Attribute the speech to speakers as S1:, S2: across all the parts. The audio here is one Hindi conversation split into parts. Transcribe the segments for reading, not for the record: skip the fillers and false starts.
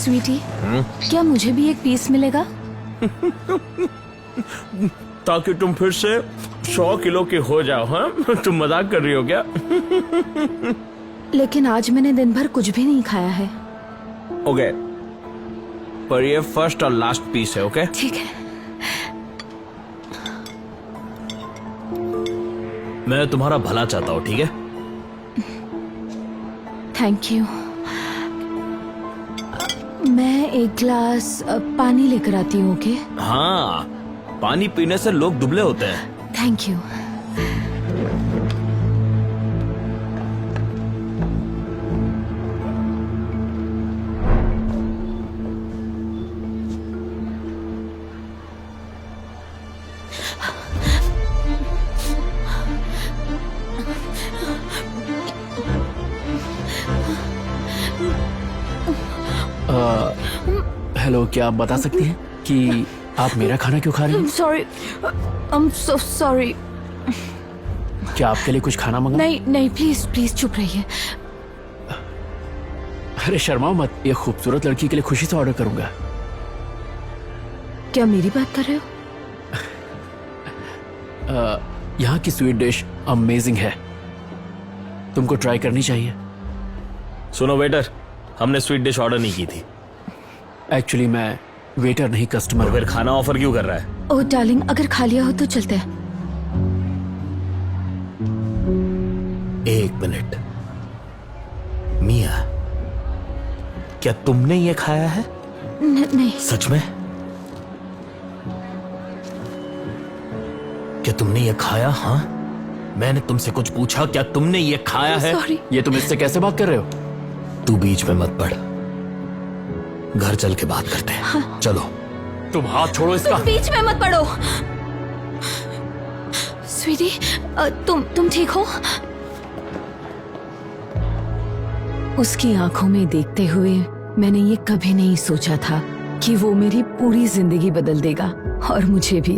S1: स्वीटी, क्या मुझे भी एक पीस मिलेगा?
S2: ताकि तुम फिर से 100 किलो के हो जाओ। हाँ, तुम मजाक कर रही हो क्या?
S1: लेकिन आज मैंने दिन भर कुछ भी नहीं खाया है।
S2: ओके, पर ये फर्स्ट और लास्ट पीस है। ओके
S1: ठीक है।
S2: मैं तुम्हारा भला चाहता हूँ, ठीक है?
S1: Thank you. मैं एक ग्लास पानी लेकर आती हूँ। ओके?
S2: हाँ, पानी पीने से लोग दुबले होते हैं।
S1: Thank you.
S3: हेलो, क्या आप बता सकती हैं कि आप मेरा खाना क्यों खा रही हैं?
S1: Sorry, I am so sorry.
S3: क्या आपके लिए कुछ खाना मंगा?
S1: नहीं नहीं, प्लीज प्लीज चुप रहिए।
S3: अरे शर्माओ मत, ये खूबसूरत लड़की के लिए खुशी से ऑर्डर करूंगा।
S1: क्या मेरी बात कर रहे हो?
S3: यहाँ की स्वीट डिश अमेजिंग है, तुमको ट्राई करनी चाहिए।
S2: सुनो वेटर, हमने स्वीट डिश ऑर्डर नहीं की थी।
S3: एक्चुअली मैं वेटर नहीं, कस्टमर।
S2: फिर खाना ऑफर क्यों कर रहा है?
S1: ओह डार्लिंग, अगर खा लिया हो तो चलते हैं।
S2: एक मिनट, मिया, क्या तुमने ये खाया है?
S1: नहीं।
S2: सच में? क्या तुमने ये खाया? हाँ, मैंने तुमसे कुछ पूछा, क्या तुमने ये खाया है?
S1: सॉरी।
S3: ये तुम इससे कैसे बात कर रहे हो?
S2: तू बीच में मत पड़, घर चल के बात करते हैं। हाँ। चलो।
S3: तुम हाथ छोड़ो इसका।
S1: तुम बीच में मत पड़ो। स्वीटी, तुम ठीक हो? उसकी आंखों में देखते हुए मैंने ये कभी नहीं सोचा था कि वो मेरी पूरी जिंदगी बदल देगा, और मुझे भी।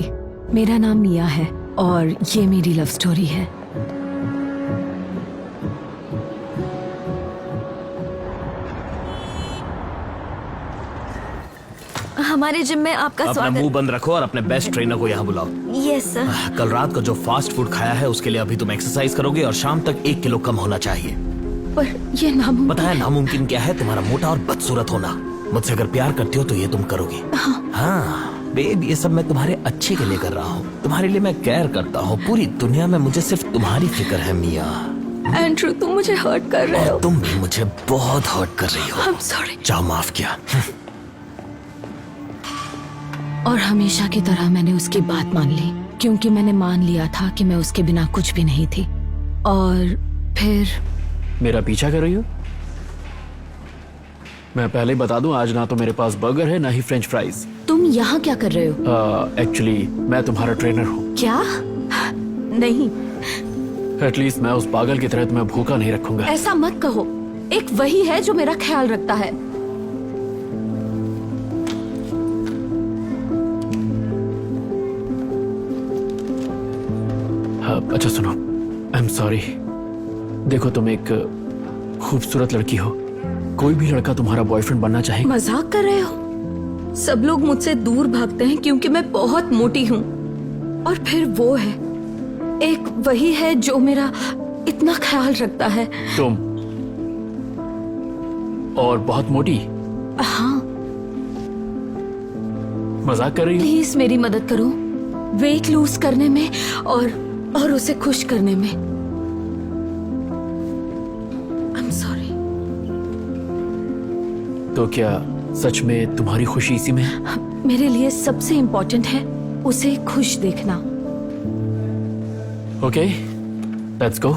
S1: मेरा नाम मिया है और ये मेरी लव स्टोरी है। हमारे जिम में आपका
S2: अपना
S1: स्वागत।
S2: मुंह बंद रखो और अपने बेस्ट ट्रेनर को यहाँ बुलाओ।
S1: Yes sir.
S2: कल रात को जो फास्ट फूड खाया है उसके लिए अभी तुम एक्सरसाइज करोगे और शाम तक 1 किलो कम होना चाहिए।
S1: पर ये नामुमकिन।
S2: पता है नामुमकिन क्या है? तुम्हारा मोटा और बदसूरत होना। मुझसे अगर प्यार करती हो तो ये तुम करोगी। हाँ बेब, ये सब मैं तुम्हारे अच्छे के लिए कर रहा हूँ। तुम्हारे लिए मैं केयर करता हूँ। पूरी दुनिया में मुझे सिर्फ तुम्हारी फिक्र है मिया।
S1: एंड्रू, तुम मुझे हर्ट कर रहे हो।
S2: तुम भी मुझे बहुत हर्ट कर रही हो।
S1: I'm sorry।
S2: जाओ, माफ किया।
S1: और हमेशा की तरह मैंने उसकी बात मान ली, क्योंकि मैंने मान लिया था कि मैं उसके बिना कुछ भी नहीं थी। और फिर
S3: मेरा पीछा कर रही हो? मैं पहले ही बता दूं, आज ना तो मेरे पास बर्गर है ना ही फ्रेंच फ्राइज।
S1: तुम यहाँ क्या कर रहे हो?
S3: एक्चुअली मैं तुम्हारा ट्रेनर हूँ।
S1: क्या? नहीं,
S3: एटलीस्ट मैं उस पागल की तरह तुम्हें भूखा नहीं रखूंगा।
S1: ऐसा मत कहो। एक वही है जो मेरा ख्याल रखता है।
S3: अच्छा सुनो, आई एम सॉरी। देखो, तुम एक खूबसूरत लड़की हो। कोई भी लड़का तुम्हारा बॉयफ्रेंड बनना चाहेगा।
S1: मजाक कर रहे हो? सब लोग मुझसे दूर भागते हैं क्योंकि मैं बहुत मोटी हूँ। और फिर वो है, एक वही है जो मेरा इतना ख्याल रखता है।
S3: तुम और बहुत मोटी?
S1: हाँ।
S3: मजाक कर रही हो?
S1: प्लीज मेरी मदद करो, वेट लूज करने में और उसे खुश करने में। I am sorry.
S3: तो क्या सच में तुम्हारी खुशी इसी में है?
S1: मेरे लिए सबसे इम्पोर्टेंट है उसे खुश देखना।
S3: Okay, let's go.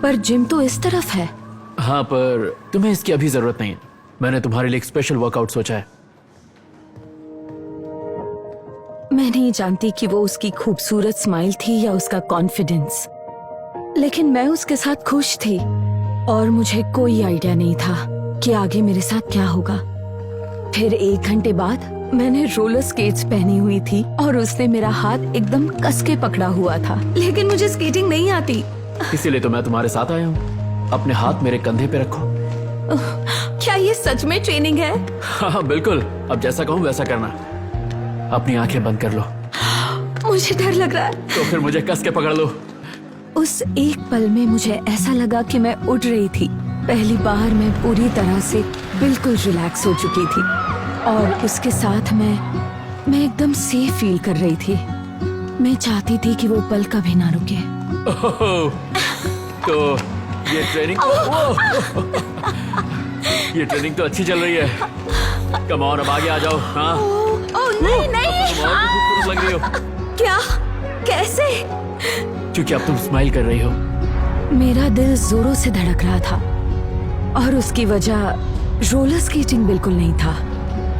S1: पर जिम तो इस तरफ है।
S3: हाँ, पर तुम्हें इसकी अभी जरूरत नहीं है। मैंने तुम्हारे लिए एक स्पेशल वर्कआउट सोचा है।
S1: मैं नहीं जानती कि वो उसकी खूबसूरत स्माइल थी या उसका कॉन्फिडेंस, लेकिन मैं उसके साथ खुश थी और मुझे कोई आइडिया नहीं था कि आगे मेरे साथ क्या होगा। फिर 1 घंटे बाद मैंने रोलर स्केट्स पहनी हुई थी और उसने मेरा हाथ एकदम कस के पकड़ा हुआ था, लेकिन मुझे स्केटिंग नहीं आती।
S3: इसीलिए तो मैं तुम्हारे साथ आया हूँ। अपने हाथ मेरे कंधे पे रखो।
S1: क्या ये सच में ट्रेनिंग है?
S3: हाँ बिल्कुल, अब जैसा कहूँ वैसा करना। अपनी आंखें बंद कर लो।
S1: मुझे डर लग रहा है।
S3: तो फिर मुझे कस के पकड़ लो।
S1: उस एक पल में मुझे ऐसा लगा कि मैं उड़ रही थी। पहली बार मैं पूरी तरह से बिल्कुल रिलैक्स हो चुकी थी और उसके साथ मैं एकदम सेफ फील कर रही थी। मैं चाहती थी कि वो पल कभी ना रुके।
S3: तो ये ट्रेनिंग ये ट्रेनिंग तो अच्छी चल रही है। कम ऑन, अब आगे आ जाओ। हाँ
S1: नहीं नहीं।
S3: तुम और भी खूबसूरत लग रही हो।
S1: क्या? कैसे?
S3: क्योंकि अब तुम स्माइल कर रही हो।
S1: मेरा दिल जोरों से धड़क रहा था और उसकी वजह रोलर स्केटिंग बिल्कुल नहीं था,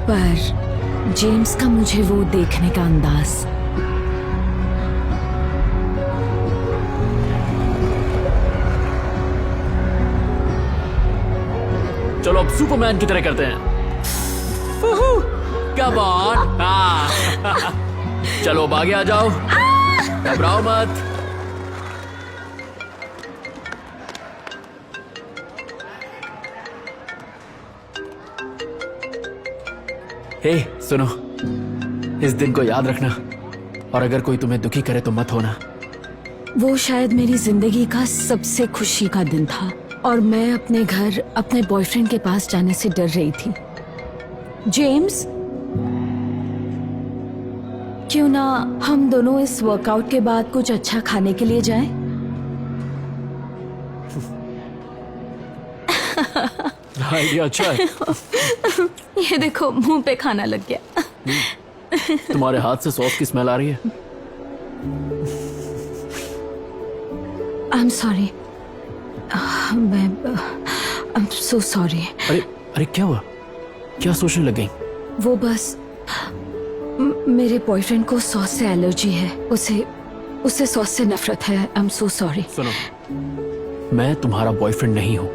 S1: पर जेम्स का मुझे वो देखने का अंदाज।
S3: चलो अब सुपरमैन की तरह करते हैं। Come on. हाँ चलो अब आगे आ जाओ, घबराओ मत। हे सुनो, इस दिन को याद रखना और अगर कोई तुम्हें दुखी करे तो मत होना।
S1: वो शायद मेरी जिंदगी का सबसे खुशी का दिन था और मैं अपने घर अपने बॉयफ्रेंड के पास जाने से डर रही थी। जेम्स, क्यों ना हम दोनों इस वर्कआउट के बाद कुछ अच्छा खाने के लिए जाएं?
S3: आइडिया अच्छा है।
S1: ये देखो, मुंह पे खाना लग गया।
S3: तुम्हारे हाथ से सॉस की स्मेल आ रही है।
S1: I am sorry. I am so sorry.
S3: अरे अरे क्या हुआ? क्या सोचने लग गई?
S1: वो बस मेरे बॉयफ्रेंड को सॉस से एलर्जी है। उसे सॉस से नफरत है। I am so sorry.
S3: सुनो, मैं तुम्हारा बॉयफ्रेंड नहीं हूं,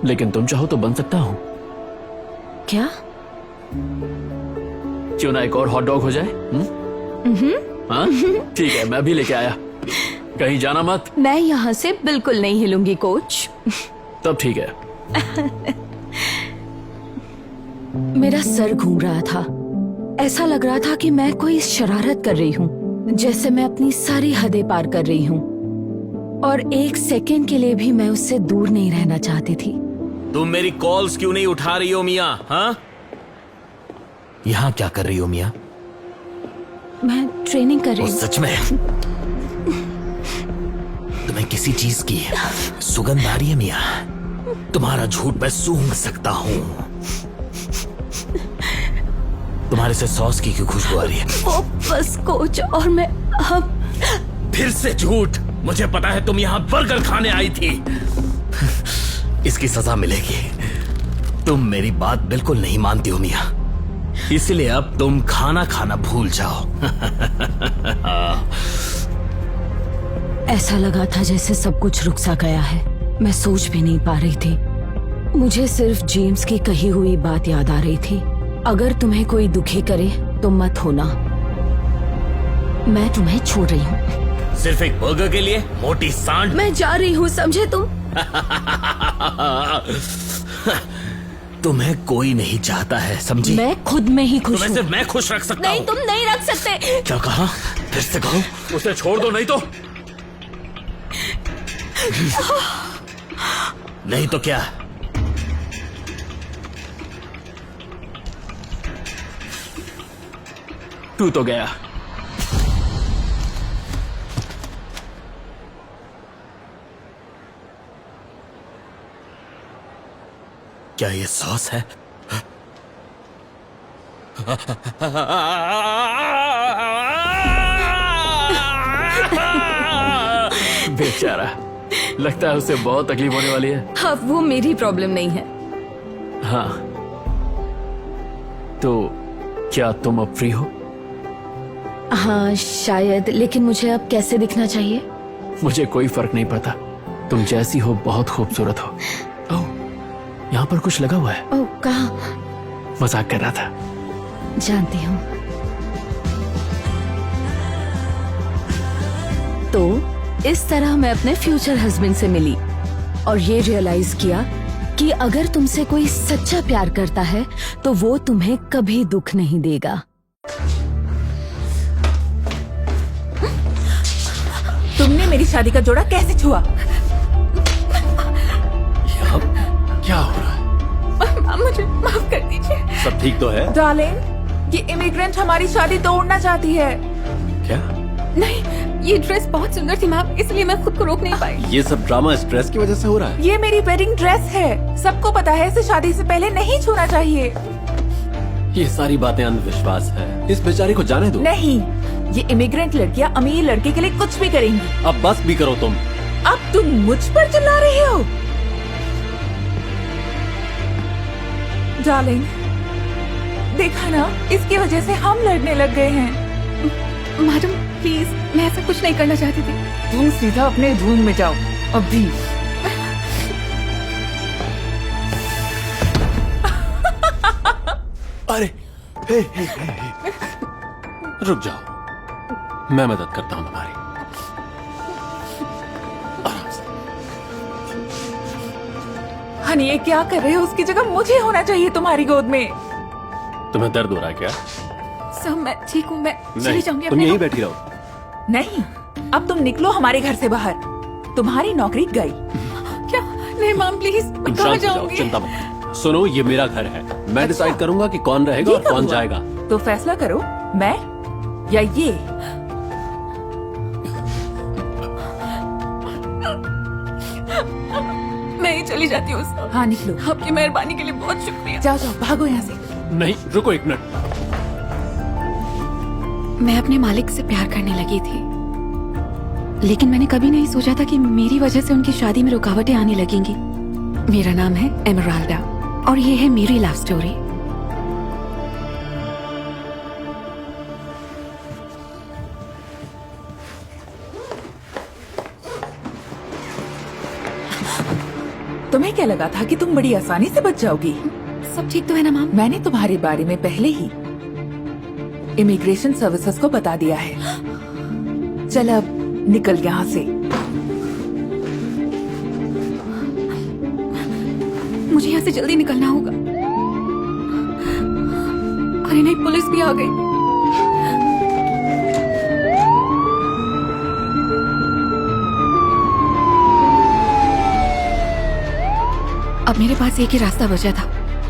S3: लेकिन तुम चाहो तो बन सकता हूं।
S1: क्या?
S3: क्यों ना एक और हॉट डॉग हो जाए? हाँ ठीक है, मैं भी लेके आया। कहीं जाना मत।
S1: मैं यहाँ से बिल्कुल नहीं हिलूंगी कोच।
S3: तब ठीक है।
S1: मेरा सर घूम रहा था। ऐसा लग रहा था कि मैं कोई शरारत कर रही हूँ, जैसे मैं अपनी सारी हदें पार कर रही हूँ और एक सेकंड के लिए भी मैं उससे दूर नहीं रहना चाहती थी।
S2: तुम मेरी कॉल्स क्यों नहीं उठा रही हो मिया? हाँ, यहाँ क्या कर रही हो मिया?
S1: मैं ट्रेनिंग कर रही हूँ।
S2: सच में तुम्हें किसी चीज की सुगंध आ रही है मिया? तुम्हारा झूठ मैं सूंघ सकता हूँ। तुम्हारे से सॉस की क्यों खुशबू आ रही है?
S1: ओ बस कोच, और मैं अब
S2: फिर से झूठ। मुझे पता है तुम यहाँ बर्गर खाने आई थी। इसकी सजा मिलेगी। तुम मेरी बात बिल्कुल नहीं मानती हो मिया, इसलिए अब तुम खाना खाना भूल जाओ।
S1: ऐसा लगा था जैसे सब कुछ रुक सा गया है। मैं सोच भी नहीं पा रही थी। मुझे सिर्फ जेम्स की कही हुई बात याद आ रही थी, अगर तुम्हें कोई दुखी करे तो मत होना। मैं तुम्हें छोड़ रही हूँ।
S2: सिर्फ एक बर्गर के लिए मोटी सांड?
S1: मैं जा रही हूँ, समझे तुम?
S2: तुम्हें कोई नहीं चाहता है, समझी?
S1: मैं खुद में ही खुश
S2: तुम्हें
S1: हूँ।
S2: सिर्फ मैं खुश रख सकता
S1: नहीं,
S2: हूँ।
S1: तुम नहीं रख सकते।
S2: क्या कहा? फिर से कहो।
S3: उसे छोड़ दो, नहीं तो
S2: नहीं तो क्या?
S3: तू तो गया।
S2: क्या ये सॉस है?
S3: बेचारा, लगता है उसे बहुत तकलीफ होने वाली है।
S1: अब वो मेरी प्रॉब्लम नहीं है।
S3: हाँ, तो क्या तुम अब फ्री हो?
S1: हाँ शायद, लेकिन मुझे अब कैसे दिखना चाहिए?
S3: मुझे कोई फर्क नहीं पड़ता, तुम जैसी हो बहुत खूबसूरत हो। ओह, यहाँ पर कुछ लगा हुआ है।
S1: ओह, कहाँ?
S3: मजाक कर रहा था।
S1: जानती हूँ। तो इस तरह मैं अपने फ्यूचर हस्बैंड से मिली। और ये रियलाइज किया कि अगर तुमसे कोई सच्चा प्यार करता है तो वो तुम्हें कभी दुख नहीं देगा।
S4: तुमने मेरी शादी का जोड़ा कैसे छुआ?
S3: क्या हो रहा है?
S4: मुझे माफ कर दीजिए।
S3: सब ठीक तो है?
S4: डार्लिंग, ये इमिग्रेंट हमारी शादी तोड़ना चाहती है।
S3: क्या?
S4: नहीं, ये ड्रेस बहुत सुंदर थी मैम, इसलिए मैं खुद को रोक नहीं पाई।
S3: ये सब ड्रामा स्ट्रेस की वजह से हो रहा है?
S4: ये मेरी वेडिंग ड्रेस है, सबको पता है इसे शादी से पहले नहीं छूना चाहिए।
S3: ये सारी बातें अंधविश्वास है, इस बेचारी को जाने दो।
S4: नहीं, ये इमिग्रेंट लड़कियां अमीर लड़के के लिए कुछ भी करेंगी।
S3: अब बस भी करो तुम।
S4: अब तुम मुझ पर चिल्ला रहे हो? डार्लिंग, देखा ना, इसकी वजह से हम लड़ने लग गए हैं। मैडम प्लीज, मैं ऐसा कुछ नहीं करना चाहती थी। तुम सीधा अपने रूम में जाओ अभी।
S3: अरे हे। रुक जाओ, मैं मदद करता हूँ तुम्हारी। आराम से।
S4: हनी, ये क्या कर रहे हो? उसकी जगह मुझे होना चाहिए तुम्हारी गोद में।
S3: तुम्हें दर्द हो रहा है क्या?
S4: सब मैं ठीक हूँ, मैं चली
S3: नहीं,
S4: जाऊंगी।
S3: तुम
S4: अपने
S3: यहीं
S4: रूम।
S3: बैठी रहो।
S4: नहीं, अब तुम निकलो हमारे घर से बाहर। तुम्हारी नौकरी गई। क्या? नहीं मैम प्लीज, मैं
S3: तुम
S4: कहाँ
S3: शांत हो जाओ,
S4: जाऊंगी?
S3: चिंता मत करो। सुनो, ये मेरा घर है, मैं डिसाइड करूंगा कि कौन रहेगा
S4: ये
S3: और
S4: कब
S3: कौन
S4: हुआ?
S3: जाएगा।
S4: तो फैसला करो, मैं या ये। मैं ही चली जाती हूँ। हाँ निकलो। आपकी मेहरबानी के लिए बहुत शुक्रिया। जाओ जाओ, भागो यहाँ से।
S3: नहीं, रुको एक मिनट।
S5: मैं अपने मालिक से प्यार करने लगी थी, लेकिन मैंने कभी नहीं सोचा था कि मेरी वजह से उनकी शादी में रुकावटें आने लगेंगी। मेरा नाम है एमराल्डा और ये है मेरी लव स्टोरी।
S4: तुम्हें क्या लगा था कि तुम बड़ी आसानी से बच जाओगी?
S5: सब ठीक तो है ना मैम?
S4: मैंने तुम्हारे बारे में पहले ही इमिग्रेशन सर्विसेज को बता दिया है। चल अब निकल यहाँ से।
S5: मुझे यहाँ से जल्दी निकलना होगा। अरे नहीं, पुलिस भी आ गई। अब मेरे पास एक ही रास्ता बचा था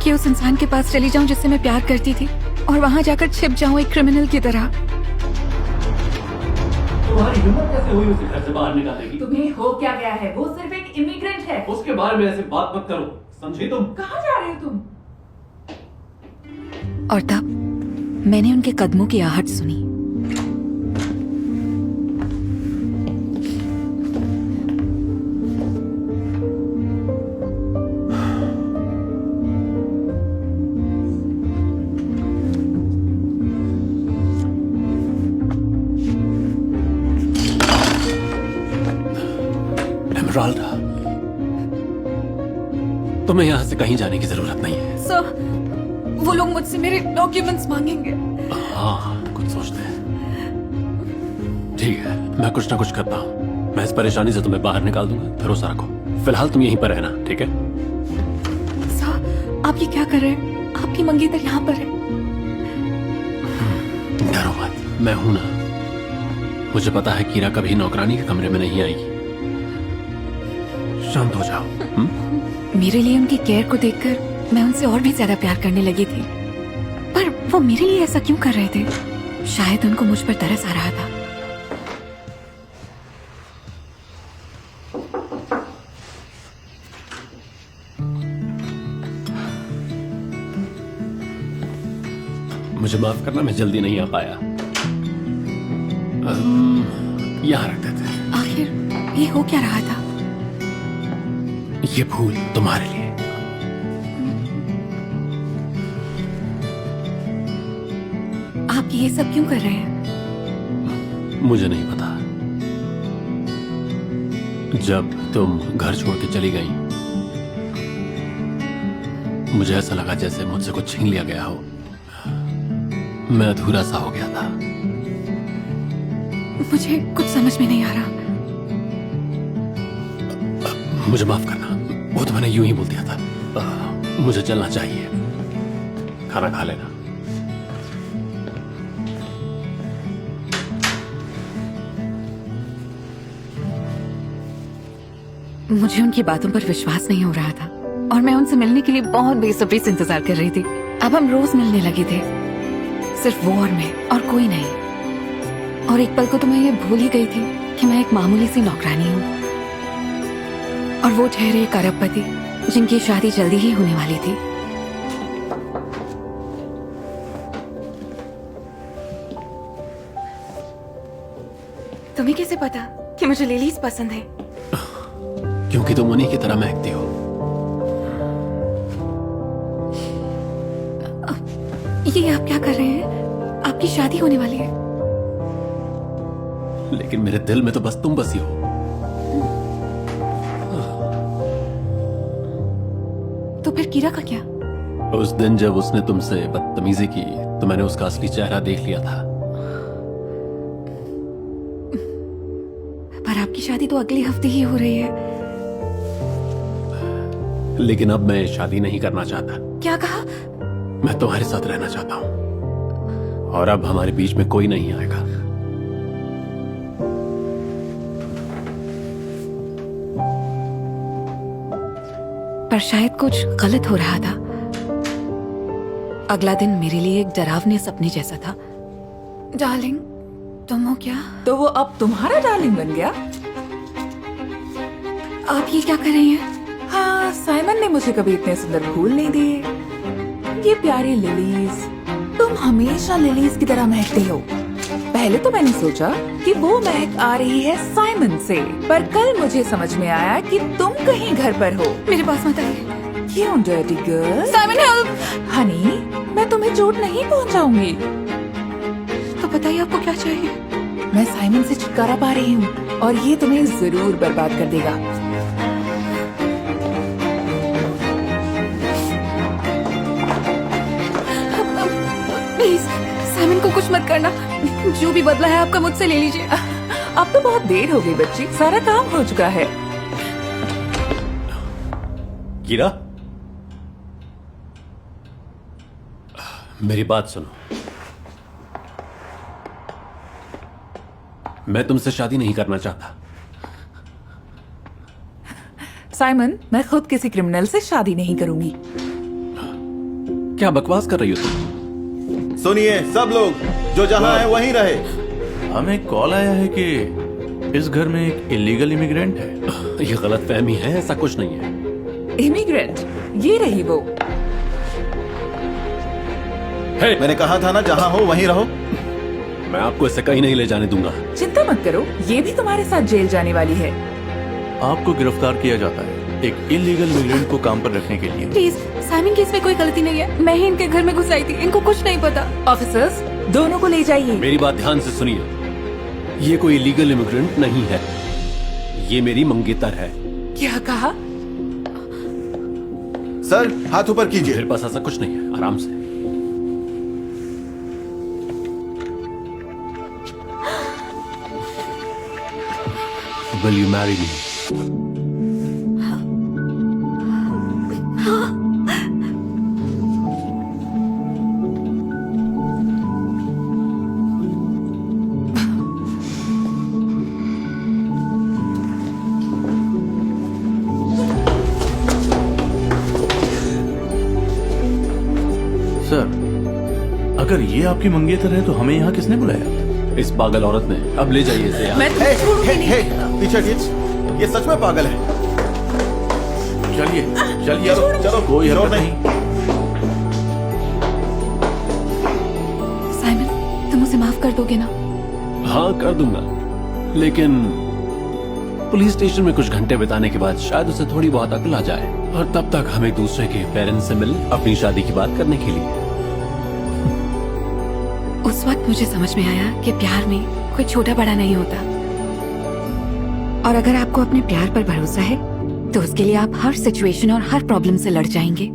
S5: कि उस इंसान के पास चली जाऊं जिससे मैं प्यार करती थी और वहां जाकर छिप जाऊं एक क्रिमिनल की तरह।
S3: तुम्हारी हिम्मत कैसे हुई उसे घर से बाहर निकालेगी?
S4: तुम्हें हो क्या गया है? वो सिर्फ एक इमिग्रेंट है।
S3: उसके बारे में ऐसे बात मत करो, समझी तुम?
S4: कहाँ जा रहे हो तुम?
S5: और तब मैंने उनके कदमों की आहट सुनी।
S3: एमराल्डा, तुम्हें यहाँ से कहीं जाने की जरूरत नहीं है।
S5: सर, वो लोग मुझसे मेरे डॉक्यूमेंट्स मांगेंगे।
S3: हाँ, कुछ सोचते हैं। ठीक है, मैं कुछ ना कुछ करता हूँ। मैं इस परेशानी से तुम्हें बाहर निकाल दूंगा। भरोसा रखो। फिलहाल तुम यहीं पर रहना, ठीक है?
S5: सर, आप ये क्या कर रहे हैं? आपकी मंगेतर यहाँ पर है।
S3: डरो मत, मैं हूं ना। मुझे पता है कीरा कभी नौकरानी के कमरे में नहीं आएगी। शांत हो जाओ।
S5: मेरे लिए उनकी केयर को देखकर मैं उनसे और भी ज्यादा प्यार करने लगी थी, पर वो मेरे लिए ऐसा क्यों कर रहे थे? शायद उनको मुझ पर तरस आ रहा था।
S3: मुझे माफ करना, मैं जल्दी नहीं आ पाया। यहाँ रख देते हैं।
S5: आखिर ये हो क्या रहा था?
S3: ये फूल तुम्हारे लिए।
S5: आप ये सब क्यों कर रहे हैं?
S3: मुझे नहीं पता। जब तुम घर छोड़ के चली गई, मुझे ऐसा लगा जैसे मुझसे कुछ छीन लिया गया हो। मैं अधूरा सा हो गया था।
S5: मुझे कुछ समझ में नहीं आ रहा।
S3: मुझे माफ करना। वो तो मैंने यूं ही बोल दिया था। मुझे चलना चाहिए, खाना खा लेना।
S5: मुझे उनकी बातों पर विश्वास नहीं हो रहा था और मैं उनसे मिलने के लिए बहुत बेसब्री से इंतजार कर रही थी। अब हम रोज मिलने लगे थे, सिर्फ वो और मैं, और कोई नहीं। और एक पल को तो मैं ये भूल ही गई थी कि मैं एक मामूली सी नौकरानी हूँ और वो ठहरे एक अरबपति जिनकी शादी जल्दी ही होने वाली थी। तुम्हें कैसे पता कि मुझे लिलीज पसंद है?
S3: क्योंकि तुम उन्हीं की तरह महकती हो।
S5: ये आप क्या कर रहे हैं? आपकी शादी होने वाली है।
S3: लेकिन मेरे दिल में तो बस तुम बसी हो।
S5: तो फिर कीरा का क्या?
S3: उस दिन जब उसने तुमसे बदतमीजी की तो मैंने उसका असली चेहरा देख लिया था।
S5: पर आपकी शादी तो अगले हफ्ते ही हो रही है।
S3: लेकिन अब मैं शादी नहीं करना चाहता।
S5: क्या कहा?
S3: मैं तुम्हारे साथ रहना चाहता हूं और अब हमारे बीच में कोई नहीं आएगा।
S5: पर शायद कुछ गलत हो रहा था। अगला दिन मेरे लिए एक डरावने सपने जैसा था। डार्लिंग, तुम हो क्या?
S4: तो वो अब तुम्हारा डार्लिंग बन गया?
S5: आप ये क्या कर रही हैं?
S4: हाँ, साइमन ने मुझे कभी इतने सुंदर फूल नहीं दिए। ये प्यारी लिलीज, तुम हमेशा लिलीज की तरह महकती हो। पहले तो मैंने सोचा कि वो महक आ रही है साइमन से, पर कल मुझे समझ में आया कि तुम कहीं घर पर हो।
S5: मेरे पास मत आइए।
S4: क्यों dirty girl?
S5: Simon help!
S4: Honey, मैं तुम्हें चोट नहीं पहुंचाऊंगी।
S5: तो बताइए आपको क्या चाहिए?
S4: मैं साइमन से छुटकारा पा रही हूँ और ये तुम्हें जरूर बर्बाद कर देगा।
S5: प्लीज साइमन को कुछ मत करना। जो भी बदला है आपका मुझसे ले लीजिए।
S4: अब तो बहुत देर हो गई बच्ची, सारा काम हो चुका है।
S3: कीरा, मेरी बात सुनो। मैं तुमसे शादी नहीं करना चाहता।
S4: साइमन, मैं खुद किसी क्रिमिनल से शादी नहीं करूंगी।
S3: क्या बकवास कर रही हो तुम?
S6: सुनिए सब लोग, जो जहां है वहीं रहे।
S7: हमें कॉल आया है कि इस घर में एक इलीगल इमिग्रेंट है।
S3: ये गलत फहमी है, ऐसा कुछ नहीं है।
S4: इमिग्रेंट? ये रही वो।
S3: हे,
S6: मैंने कहा था ना, जहां हो वहीं रहो।
S3: मैं आपको इससे कहीं नहीं ले जाने दूंगा।
S4: चिंता मत करो, ये भी तुम्हारे साथ जेल जाने वाली है।
S7: आपको गिरफ्तार किया जाता है एक इलीगल इमिग्रेंट को काम पर रखने के लिए।
S5: प्लीज, साइमन की इसमें कोई गलती नहीं है। मैं ही इनके घर में घुस आई थी, इनको कुछ नहीं पता।
S4: ऑफिसर्स, दोनों को ले जाइए।
S3: मेरी बात ध्यान से सुनिए। ये कोई इलीगल इमिग्रेंट नहीं है, ये मेरी मंगेतर है।
S4: क्या कहा?
S6: सर, हाथ ऊपर कीजिए।
S3: मेरे पास ऐसा कुछ नहीं है, आराम से। Will you marry me?
S7: Sir, अगर ये आपकी मंगेतर है तो हमें यहाँ किसने बुलाया?
S3: इस पागल औरत ने। अब ले जाइए इसे यहाँ।
S4: मैं तुम्हें छोड़ूंगी नहीं।
S6: पीछे हटिए। ये सच में पागल है।
S7: चलिए चलिए,
S6: चलो चलो,
S7: कोई
S6: रो
S7: हरकत
S6: नहीं।
S5: साइमन, तुम उसे माफ कर दोगे ना?
S3: हाँ, कर दूंगा, लेकिन पुलिस स्टेशन में कुछ घंटे बिताने के बाद शायद उसे थोड़ी बहुत अकल आ जाए और तब तक हम एक दूसरे के पेरेंट्स से मिल अपनी शादी की बात करने के लिए।
S5: उस वक्त मुझे समझ में आया कि प्यार में कोई छोटा बड़ा नहीं होता, और अगर आपको अपने प्यार पर भरोसा है तो उसके लिए आप हर सिचुएशन और हर प्रॉब्लम से लड़ जाएंगे।